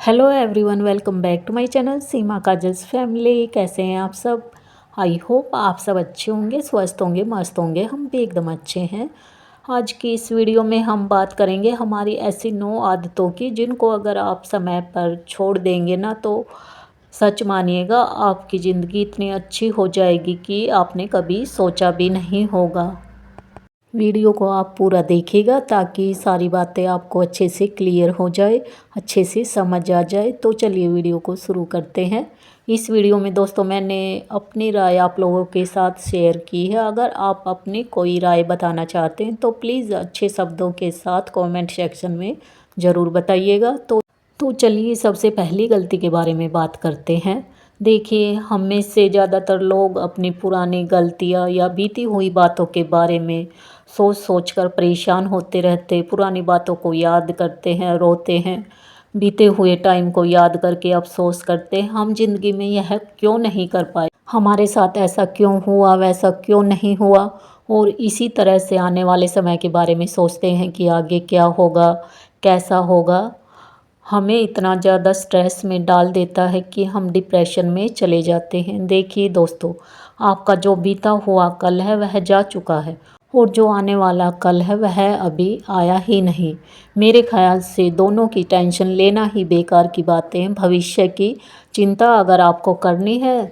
Hello everyone, welcome back to my channel Seema Kajal's family. कैसे हैं आप सब? आई होप आप सब अच्छे होंगे, स्वस्थ होंगे, मस्त होंगे। हम भी एकदम अच्छे हैं। आज की इस वीडियो में हम बात करेंगे हमारी ऐसी 9 आदतों की जिनको अगर आप समय पर छोड़ देंगे ना तो सच मानिएगा आपकी ज़िंदगी इतनी अच्छी हो जाएगी कि आपने कभी सोचा भी नहीं होगा। वीडियो को आप पूरा देखिएगा ताकि सारी बातें आपको अच्छे से क्लियर हो जाए, अच्छे से समझ आ जाए। तो चलिए वीडियो को शुरू करते हैं। इस वीडियो में दोस्तों मैंने अपनी राय आप लोगों के साथ शेयर की है। अगर आप अपनी कोई राय बताना चाहते हैं तो प्लीज़ अच्छे शब्दों के साथ कमेंट सेक्शन में ज़रूर बताइएगा। तो चलिए सबसे पहली गलती के बारे में बात करते हैं। देखिए, हम में से ज़्यादातर लोग अपनी पुरानी गलतियां या बीती हुई बातों के बारे में सोच सोच कर परेशान होते रहते, पुरानी बातों को याद करते हैं, रोते हैं, बीते हुए टाइम को याद करके अफसोस करते हैं हम ज़िंदगी में यह क्यों नहीं कर पाए, हमारे साथ ऐसा क्यों हुआ, वैसा क्यों नहीं हुआ। और इसी तरह से आने वाले समय के बारे में सोचते हैं कि आगे क्या होगा, कैसा होगा। हमें इतना ज़्यादा स्ट्रेस में डाल देता है कि हम डिप्रेशन में चले जाते हैं। देखिए दोस्तों, आपका जो बीता हुआ कल है वह जा चुका है और जो आने वाला कल है वह अभी आया ही नहीं। मेरे ख्याल से दोनों की टेंशन लेना ही बेकार की बातें हैं। भविष्य की चिंता अगर आपको करनी है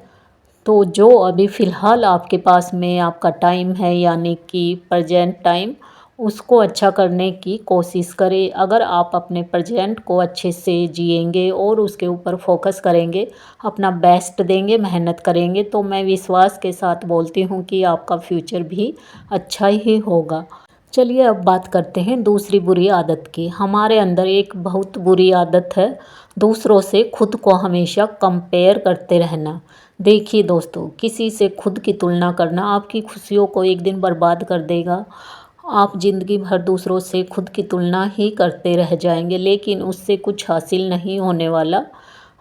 तो जो अभी फ़िलहाल आपके पास में आपका टाइम है, यानी कि प्रेजेंट टाइम, उसको अच्छा करने की कोशिश करें। अगर आप अपने प्रेजेंट को अच्छे से जिएंगे और उसके ऊपर फोकस करेंगे, अपना बेस्ट देंगे, मेहनत करेंगे, तो मैं विश्वास के साथ बोलती हूँ कि आपका फ्यूचर भी अच्छा ही होगा। चलिए अब बात करते हैं दूसरी बुरी आदत की। हमारे अंदर एक बहुत बुरी आदत है दूसरों से खुद को हमेशा कंपेयर करते रहना। देखिए दोस्तों, किसी से खुद की तुलना करना आपकी खुशियों को एक दिन बर्बाद कर देगा। आप ज़िंदगी भर दूसरों से खुद की तुलना ही करते रह जाएंगे, लेकिन उससे कुछ हासिल नहीं होने वाला।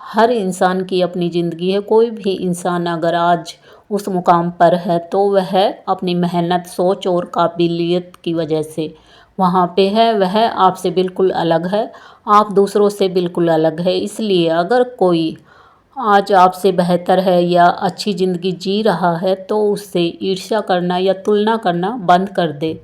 हर इंसान की अपनी ज़िंदगी है। कोई भी इंसान अगर आज उस मुकाम पर है तो वह अपनी मेहनत, सोच और काबिलियत की वजह से वहाँ पे है। वह आपसे बिल्कुल अलग है, आप दूसरों से बिल्कुल अलग है। इसलिए अगर कोई आज आपसे बेहतर है या अच्छी ज़िंदगी जी रहा है तो उससे ईर्ष्या करना या तुलना करना बंद कर दे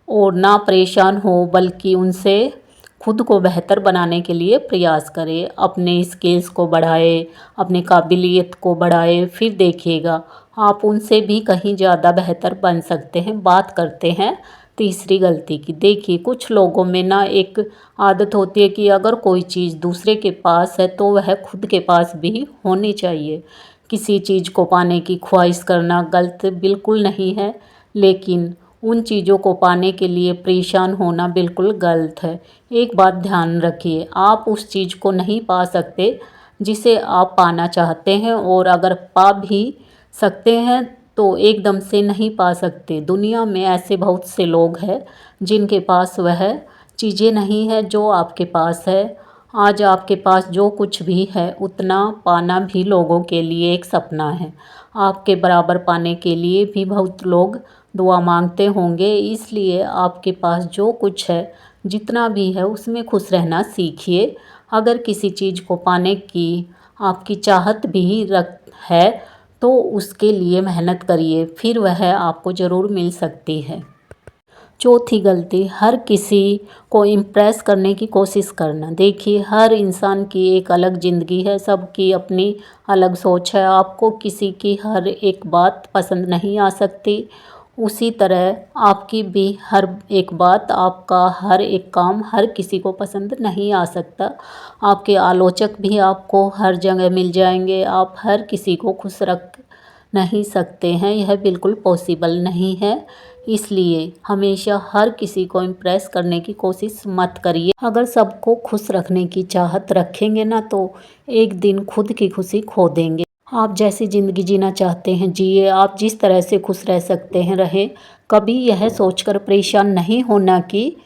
और ना परेशान हो, बल्कि उनसे खुद को बेहतर बनाने के लिए प्रयास करें। अपने स्किल्स को बढ़ाए, अपनी काबिलियत को बढ़ाए, फिर देखिएगा आप उनसे भी कहीं ज़्यादा बेहतर बन सकते हैं। बात करते हैं तीसरी गलती की। देखिए, कुछ लोगों में ना एक आदत होती है कि अगर कोई चीज़ दूसरे के पास है तो वह खुद के पास भी होनी चाहिए। किसी चीज़ को पाने की ख्वाहिश करना गलत बिल्कुल नहीं है, लेकिन उन चीज़ों को पाने के लिए परेशान होना बिल्कुल गलत है। एक बात ध्यान रखिए, आप उस चीज़ को नहीं पा सकते जिसे आप पाना चाहते हैं, और अगर पा भी सकते हैं तो एकदम से नहीं पा सकते। दुनिया में ऐसे बहुत से लोग हैं जिनके पास वह चीज़ें नहीं है जो आपके पास है। आज आपके पास जो कुछ भी है उतना पाना भी लोगों के लिए एक सपना है। आपके बराबर पाने के लिए भी बहुत लोग दुआ मांगते होंगे। इसलिए आपके पास जो कुछ है, जितना भी है, उसमें खुश रहना सीखिए। अगर किसी चीज़ को पाने की आपकी चाहत भी रख है तो उसके लिए मेहनत करिए, फिर वह आपको ज़रूर मिल सकती है। चौथी गलती, हर किसी को इम्प्रेस करने की कोशिश करना। देखिए, हर इंसान की एक अलग ज़िंदगी है, सबकी अपनी अलग सोच है। आपको किसी की हर एक बात पसंद नहीं आ सकती, उसी तरह आपकी भी हर एक बात, आपका हर एक काम हर किसी को पसंद नहीं आ सकता। आपके आलोचक भी आपको हर जगह मिल जाएंगे। आप हर किसी को खुश रख नहीं सकते हैं, यह बिल्कुल पॉसिबल नहीं है। इसलिए हमेशा हर किसी को इम्प्रेस करने की कोशिश मत करिए। अगर सबको खुश रखने की चाहत रखेंगे ना तो एक दिन खुद की खुशी खो देंगे। आप जैसी ज़िंदगी जीना चाहते हैं जिए, आप जिस तरह से खुश रह सकते हैं रहें। कभी यह सोचकर परेशान नहीं होना कि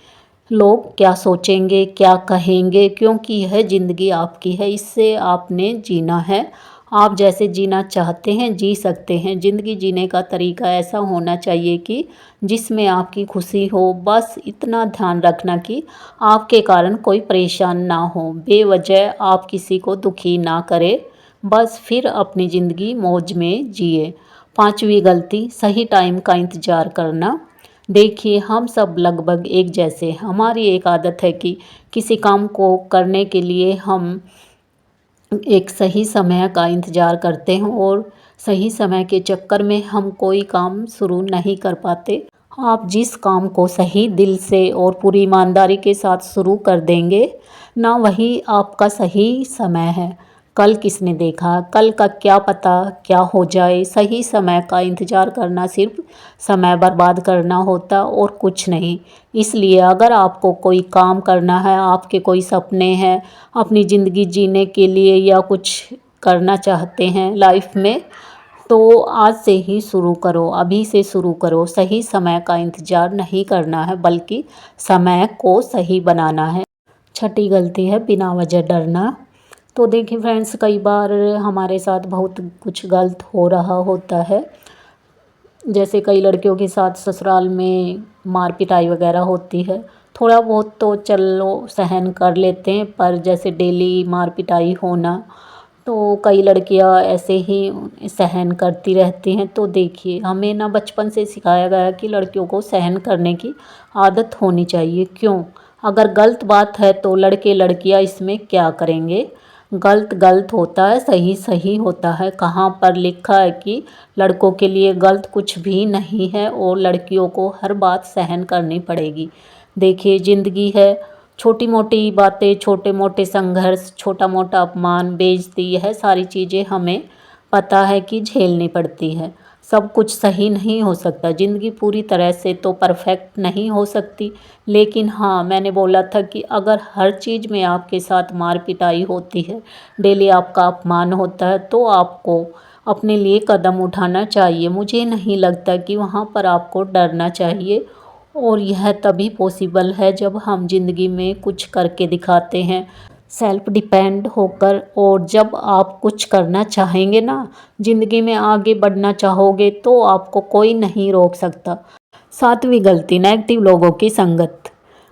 लोग क्या सोचेंगे, क्या कहेंगे, क्योंकि यह ज़िंदगी आपकी है, इससे आपने जीना है। आप जैसे जीना चाहते हैं जी सकते हैं। ज़िंदगी जीने का तरीका ऐसा होना चाहिए कि जिसमें आपकी खुशी हो। बस इतना ध्यान रखना कि आपके कारण कोई परेशान ना हो, बेवजह आप किसी को दुखी ना करें। बस फिर अपनी ज़िंदगी मौज में जिए। पांचवी गलती, सही टाइम का इंतज़ार करना। देखिए, हम सब लगभग एक जैसे, हमारी एक आदत है कि किसी काम को करने के लिए हम एक सही समय का इंतज़ार करते हैं और सही समय के चक्कर में हम कोई काम शुरू नहीं कर पाते। आप जिस काम को सही दिल से और पूरी ईमानदारी के साथ शुरू कर देंगे ना, वही आपका सही समय है। कल किसने देखा, कल का क्या पता क्या हो जाए। सही समय का इंतज़ार करना सिर्फ समय बर्बाद करना होता और कुछ नहीं। इसलिए अगर आपको कोई काम करना है, आपके कोई सपने हैं अपनी ज़िंदगी जीने के लिए या कुछ करना चाहते हैं लाइफ में, तो आज से ही शुरू करो, अभी से शुरू करो। सही समय का इंतज़ार नहीं करना है, बल्कि समय को सही बनाना है। छठी गलती है बिना वजह डरना। तो देखिए फ्रेंड्स, कई बार हमारे साथ बहुत कुछ गलत हो रहा होता है। जैसे कई लड़कियों के साथ ससुराल में मार पिटाई वगैरह होती है। थोड़ा बहुत तो चलो सहन कर लेते हैं, पर जैसे डेली मार पिटाई होना, तो कई लड़कियां ऐसे ही सहन करती रहती हैं। तो देखिए, हमें ना बचपन से सिखाया गया कि लड़कियों को सहन करने की आदत होनी चाहिए। क्यों? अगर गलत बात है तो लड़के लड़कियां इसमें क्या करेंगे। गलत गलत होता है, सही सही होता है। कहाँ पर लिखा है कि लड़कों के लिए गलत कुछ भी नहीं है और लड़कियों को हर बात सहन करनी पड़ेगी। देखिए, ज़िंदगी है, छोटी मोटी बातें, छोटे मोटे संघर्ष, छोटा मोटा अपमान, बेइज्जती, यह सारी चीज़ें हमें पता है कि झेलनी पड़ती है। सब कुछ सही नहीं हो सकता, ज़िंदगी पूरी तरह से तो परफेक्ट नहीं हो सकती। लेकिन हाँ, मैंने बोला था कि अगर हर चीज़ में आपके साथ मार पिटाई होती है, डेली आपका अपमान होता है, तो आपको अपने लिए कदम उठाना चाहिए। मुझे नहीं लगता कि वहाँ पर आपको डरना चाहिए। और यह तभी पॉसिबल है जब हम ज़िंदगी में कुछ करके दिखाते हैं, सेल्फ डिपेंड होकर। और जब आप कुछ करना चाहेंगे ना, ज़िंदगी में आगे बढ़ना चाहोगे, तो आपको कोई नहीं रोक सकता। सातवीं गलती, नेगेटिव लोगों की संगत।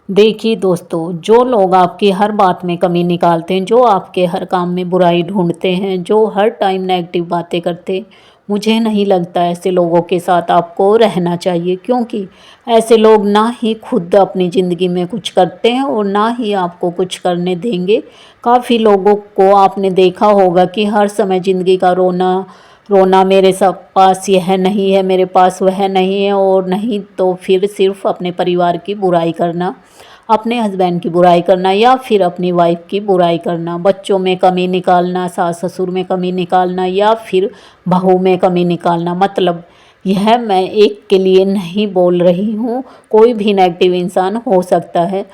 देखिए दोस्तों, जो लोग आपकी हर बात में कमी निकालते हैं, जो आपके हर काम में बुराई ढूंढते हैं, जो हर टाइम नेगेटिव बातें करते हैं, मुझे नहीं लगता ऐसे लोगों के साथ आपको रहना चाहिए। क्योंकि ऐसे लोग ना ही खुद अपनी ज़िंदगी में कुछ करते हैं और ना ही आपको कुछ करने देंगे। काफ़ी लोगों को आपने देखा होगा कि हर समय ज़िंदगी का रोना रोना, मेरे सब पास यह नहीं है, मेरे पास वह नहीं है, और नहीं तो फिर सिर्फ अपने परिवार की बुराई करना, अपने हस्बैंड की बुराई करना या फिर अपनी वाइफ की बुराई करना, बच्चों में कमी निकालना, सास ससुर में कमी निकालना या फिर बहू में कमी निकालना। मतलब यह मैं एक के लिए नहीं बोल रही हूँ, कोई भी नेगेटिव इंसान हो सकता है।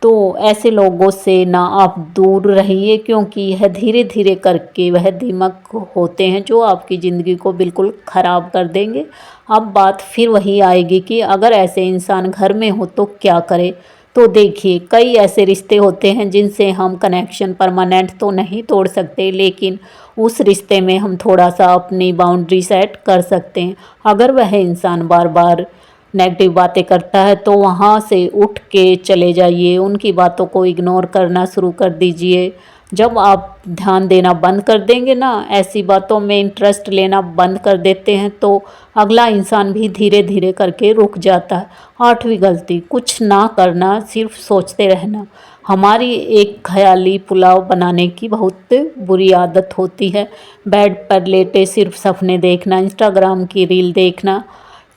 तो ऐसे लोगों से ना आप दूर रहिए, क्योंकि यह धीरे धीरे करके वह दीमक होते हैं जो आपकी ज़िंदगी को बिल्कुल ख़राब कर देंगे। अब बात फिर वही आएगी कि अगर ऐसे इंसान घर में हो तो क्या करें। तो देखिए, कई ऐसे रिश्ते होते हैं जिनसे हम कनेक्शन परमानेंट तो नहीं तोड़ सकते, लेकिन उस रिश्ते में हम थोड़ा सा अपनी बाउंड्री सेट कर सकते हैं। अगर वह इंसान बार बार नेगेटिव बातें करता है तो वहाँ से उठ के चले जाइए, उनकी बातों को इग्नोर करना शुरू कर दीजिए। जब आप ध्यान देना बंद कर देंगे ना, ऐसी बातों में इंटरेस्ट लेना बंद कर देते हैं, तो अगला इंसान भी धीरे धीरे करके रुक जाता है। आठवीं गलती, कुछ ना करना, सिर्फ सोचते रहना। हमारी एक ख्याली पुलाव बनाने की बहुत बुरी आदत होती है। बेड पर लेटे सिर्फ सपने देखना, इंस्टाग्राम की रील देखना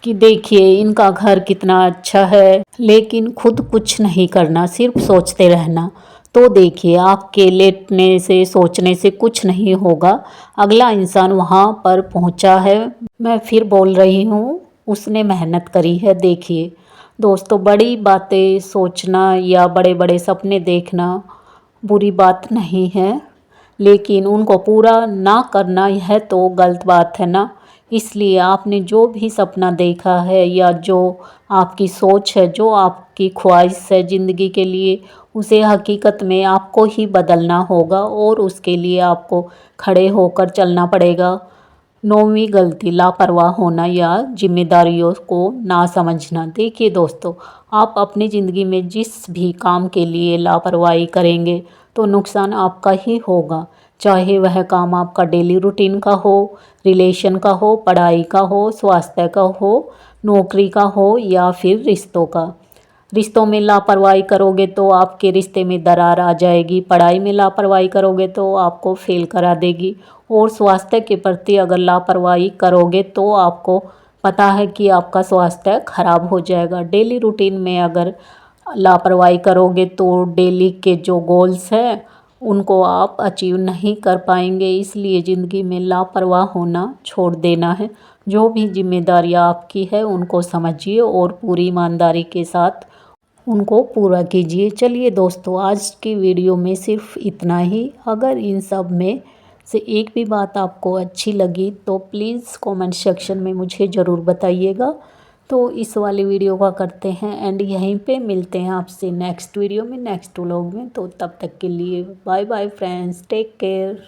कि देखिए इनका घर कितना अच्छा है, लेकिन खुद कुछ नहीं करना, सिर्फ सोचते रहना। तो देखिए, आपके लेटने से सोचने से कुछ नहीं होगा। अगला इंसान वहाँ पर पहुँचा है, मैं फिर बोल रही हूँ, उसने मेहनत करी है। देखिए दोस्तों, बड़ी बातें सोचना या बड़े बड़े सपने देखना बुरी बात नहीं है, लेकिन उनको पूरा ना करना यह तो गलत बात है ना। इसलिए आपने जो भी सपना देखा है या जो आपकी सोच है, जो आपकी ख्वाहिश है ज़िंदगी के लिए, उसे हकीकत में आपको ही बदलना होगा और उसके लिए आपको खड़े होकर चलना पड़ेगा। 9वीं गलती, लापरवाह होना या जिम्मेदारियों को ना समझना। देखिए दोस्तों, आप अपनी ज़िंदगी में जिस भी काम के लिए लापरवाही करेंगे तो नुकसान आपका ही होगा, चाहे वह काम आपका डेली रूटीन का हो, रिलेशन का हो, पढ़ाई का हो, स्वास्थ्य का हो, नौकरी का हो या फिर रिश्तों का। रिश्तों में लापरवाही करोगे तो आपके रिश्ते में दरार आ जाएगी, पढ़ाई में लापरवाही करोगे तो आपको फेल करा देगी, और स्वास्थ्य के प्रति अगर लापरवाही करोगे तो आपको पता है कि आपका स्वास्थ्य खराब हो जाएगा। डेली रूटीन में अगर लापरवाही करोगे तो डेली के जो गोल्स हैं उनको आप अचीव नहीं कर पाएंगे। इसलिए ज़िंदगी में लापरवाह होना छोड़ देना है। जो भी जिम्मेदारियाँ आपकी है उनको समझिए और पूरी ईमानदारी के साथ उनको पूरा कीजिए। चलिए दोस्तों, आज की वीडियो में सिर्फ इतना ही। अगर इन सब में से एक भी बात आपको अच्छी लगी तो प्लीज़ कमेंट सेक्शन में मुझे ज़रूर बताइएगा। तो इस वाली वीडियो का करते हैं एंड, यहीं पे मिलते हैं आपसे नेक्स्ट वीडियो में, नेक्स्ट व्लॉग में। तो तब तक के लिए bye bye friends, take care.